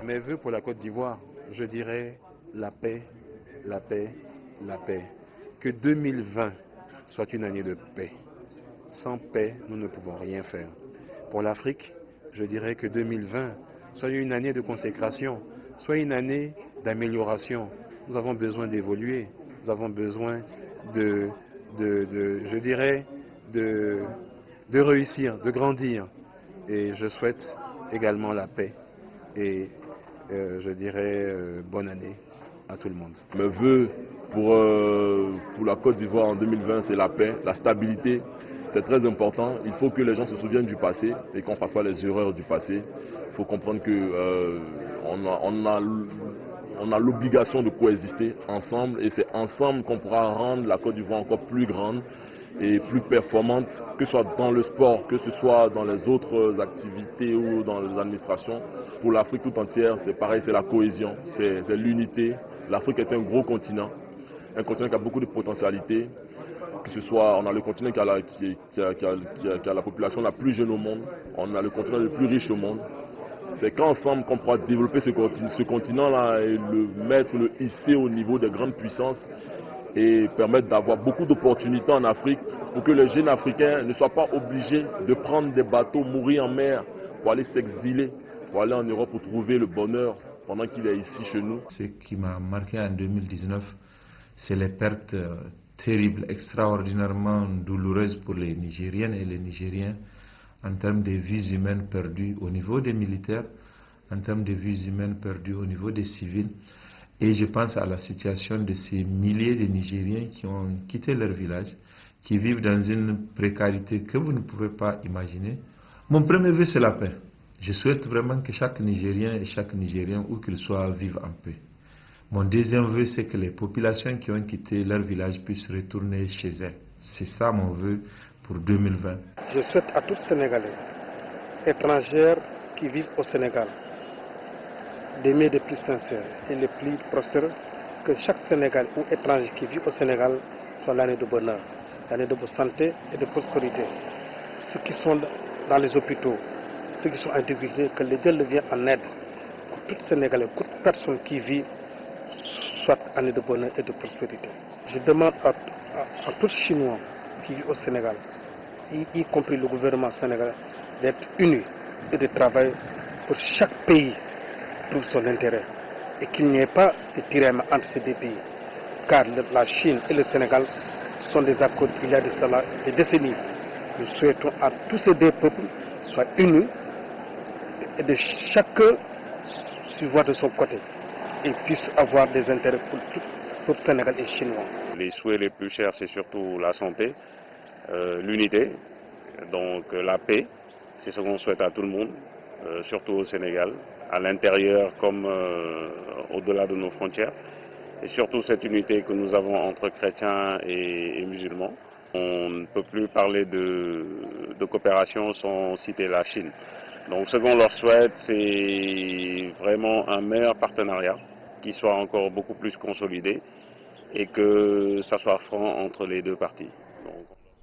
Mes vœux pour la Côte d'Ivoire, je dirais la paix, la paix, la paix. Que 2020 soit une année de paix. Sans paix, nous ne pouvons rien faire. Pour l'Afrique, je dirais que 2020 soit une année de consécration, soit une année d'amélioration. Nous avons besoin d'évoluer, nous avons besoin je dirais, de réussir, de grandir. Et je souhaite également la paix et je dirais bonne année à tout le monde. Mes vœux pour la Côte d'Ivoire en 2020, c'est la paix, la stabilité. C'est très important. Il faut que les gens se souviennent du passé et qu'on ne fasse pas les erreurs du passé. Il faut comprendre que on a l'obligation de coexister ensemble et c'est ensemble qu'on pourra rendre la Côte d'Ivoire encore plus grande et plus performante, que ce soit dans le sport, que ce soit dans les autres activités ou dans les administrations. Pour l'Afrique tout entière, c'est pareil, c'est la cohésion, c'est l'unité. L'Afrique est un gros continent qui a beaucoup de potentialités. Que ce soit, on a le continent qui a la population la plus jeune au monde, on a le continent le plus riche au monde. C'est qu'ensemble qu'on pourra développer ce continent-là et le hisser au niveau des grandes puissances et permettre d'avoir beaucoup d'opportunités en Afrique pour que les jeunes Africains ne soient pas obligés de prendre des bateaux, mourir en mer pour aller s'exiler, pour aller en Europe pour trouver le bonheur pendant qu'il est ici chez nous. Ce qui m'a marqué en 2019, c'est les pertes terribles, extraordinairement douloureuses pour les Nigériennes et les Nigériens en termes de vies humaines perdues au niveau des militaires, en termes de vies humaines perdues au niveau des civils. Et je pense à la situation de ces milliers de Nigériens qui ont quitté leur village, qui vivent dans une précarité que vous ne pouvez pas imaginer. Mon premier vœu, c'est la paix. Je souhaite vraiment que chaque Nigérien et chaque Nigérien, où qu'il soit, vive en paix. Mon deuxième vœu, c'est que les populations qui ont quitté leur village puissent retourner chez elles. C'est ça mon vœu pour 2020. Je souhaite à tous Sénégalais, étrangers qui vivent au Sénégal, d'aimer les plus sincères et les plus prospères, que chaque Sénégalais ou étranger qui vit au Sénégal soit l'année de bonheur, l'année de bonne santé et de prospérité. Ceux qui sont dans les hôpitaux, ceux qui sont en difficulté, que le Dieu vienne en aide. Que tout Sénégalais, toute personne qui vit soit année de bonheur et de prospérité. Je demande à tous Chinois qui vivent au Sénégal, y compris le gouvernement sénégalais, d'être unis et de travailler pour chaque pays trouve son intérêt et qu'il n'y ait pas de tiraillement entre ces deux pays. Car la Chine et le Sénégal sont des accords il y a de cela des décennies. Nous souhaitons à tous ces deux peuples soient unis et de chacun suivre de son côté et puisse avoir des intérêts pour tout le peuple sénégalais et chinois. Les souhaits les plus chers, c'est surtout la santé, l'unité, donc la paix, c'est ce qu'on souhaite à tout le monde, surtout au Sénégal, à l'intérieur comme au-delà de nos frontières, et surtout cette unité que nous avons entre chrétiens et musulmans. On ne peut plus parler de coopération sans citer la Chine. Donc ce qu'on leur souhaite, c'est vraiment un meilleur partenariat qui soit encore beaucoup plus consolidé et que ça soit franc entre les deux parties.